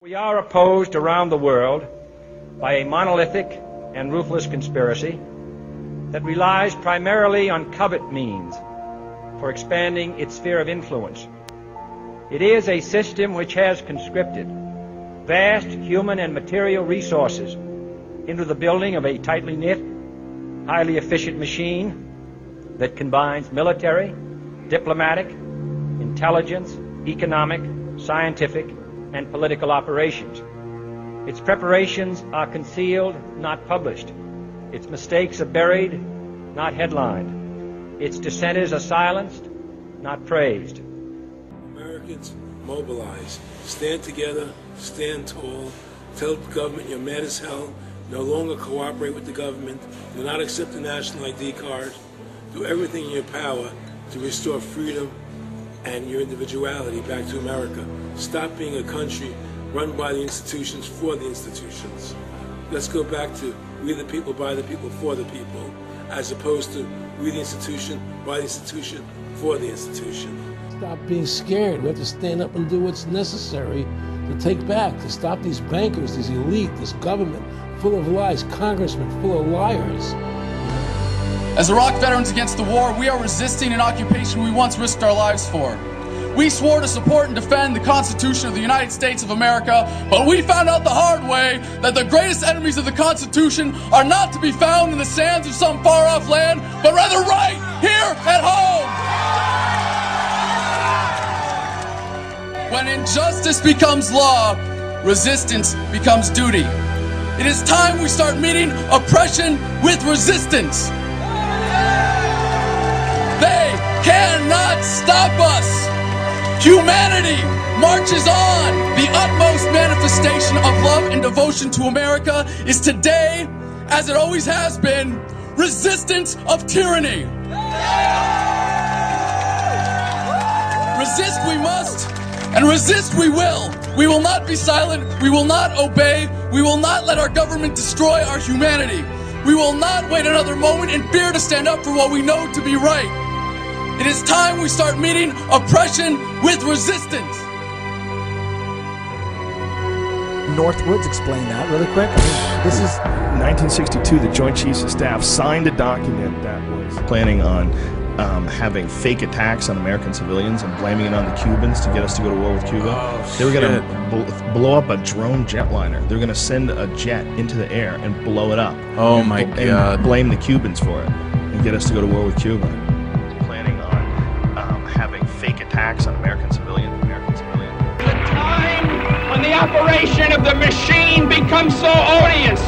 We are opposed around the world by a monolithic and ruthless conspiracy that relies primarily on covert means for expanding its sphere of influence. It is a system which has conscripted vast human and material resources into the building of a tightly knit, highly efficient machine that combines military, diplomatic, intelligence, economic, scientific, and political operations. Its preparations are concealed, not published. Its mistakes are buried, not headlined. Its dissenters are silenced, not praised. Americans, mobilize. Stand together, stand tall. Tell the government you're mad as hell. No longer cooperate with the government. Do not accept the national ID card. Do everything in your power to restore freedom and your individuality back to America. Stop being a country run by the institutions for the institutions. Let's go back to we the people, by the people, for the people, as opposed to we the institution, by the institution, for the institution. Stop being scared. We have to stand up and do what's necessary to take back, to stop these bankers, this elite, this government full of lies, congressmen full of liars. As Iraq veterans against the war, we are resisting an occupation we once risked our lives for. We swore to support and defend the Constitution of the United States of America, but we found out the hard way that the greatest enemies of the Constitution are not to be found in the sands of some far-off land, but rather right here at home. When injustice becomes law, resistance becomes duty. It is time we start meeting oppression with resistance. They cannot stop us. Humanity marches on. The utmost manifestation of love and devotion to America is today, as it always has been, resistance of tyranny. Resist we must, and resist we will. We will not be silent. We will not obey. We will not let our government destroy our humanity. We will not wait another moment in fear to stand up for what we know to be right. It is time we start meeting oppression with resistance. Northwoods, explain that really quick. This is 1962. The Joint Chiefs of Staff signed a document that was planning on having fake attacks on American civilians and blaming it on the Cubans to get us to go to war with Cuba. They were going to blow up a drone jetliner. They were going to send a jet into the air and blow it up. Oh my God! And blame the Cubans for it and get us to go to war with Cuba. Planning on having fake attacks on American civilians. The time when the operation of the machine becomes so odious,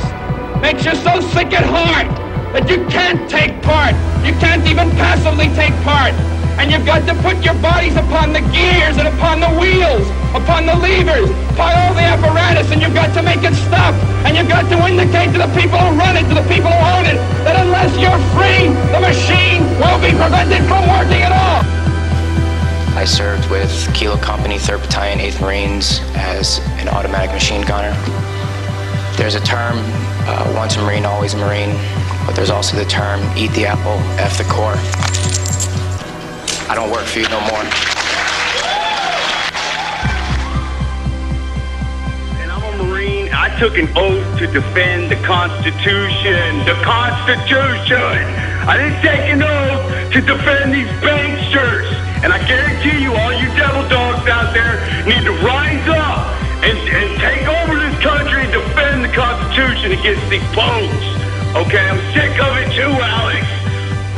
makes you so sick at heart that you can't take part. You can't even passively take part. And you've got to put your bodies upon the gears and upon the wheels, upon the levers, upon all the apparatus, and you've got to make it stop. And you've got to indicate to the people who run it, to the people who own it, that unless you're free, the machine will be prevented from working at all. I served with Kilo Company, 3rd Battalion, 8th Marines as an automatic machine gunner. There's a term, once a Marine, always a Marine, but there's also the term, eat the apple, F the Corps. I don't work for you no more. And I'm a Marine. I took an oath to defend the Constitution. The Constitution! I didn't take an oath to defend these banksters. And I guarantee you, all you devil dogs out there need to rise up and take over this country and defend the Constitution against these punks. Okay, I'm sick of it too, Alex.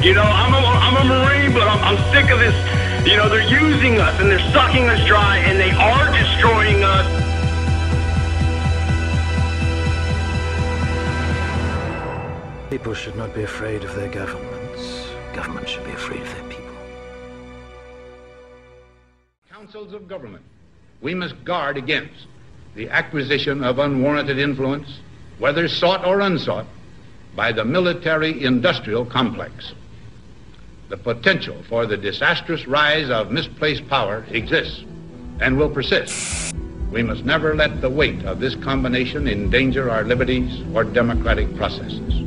You know, I'm a Marine, but I'm sick of this. You know, they're using us and they're sucking us dry and they are destroying us. People should not be afraid of their governments. Governments should be afraid of their people. Councils of government, we must guard against the acquisition of unwarranted influence, whether sought or unsought, by the military-industrial complex. The potential for the disastrous rise of misplaced power exists and will persist. We must never let the weight of this combination endanger our liberties or democratic processes.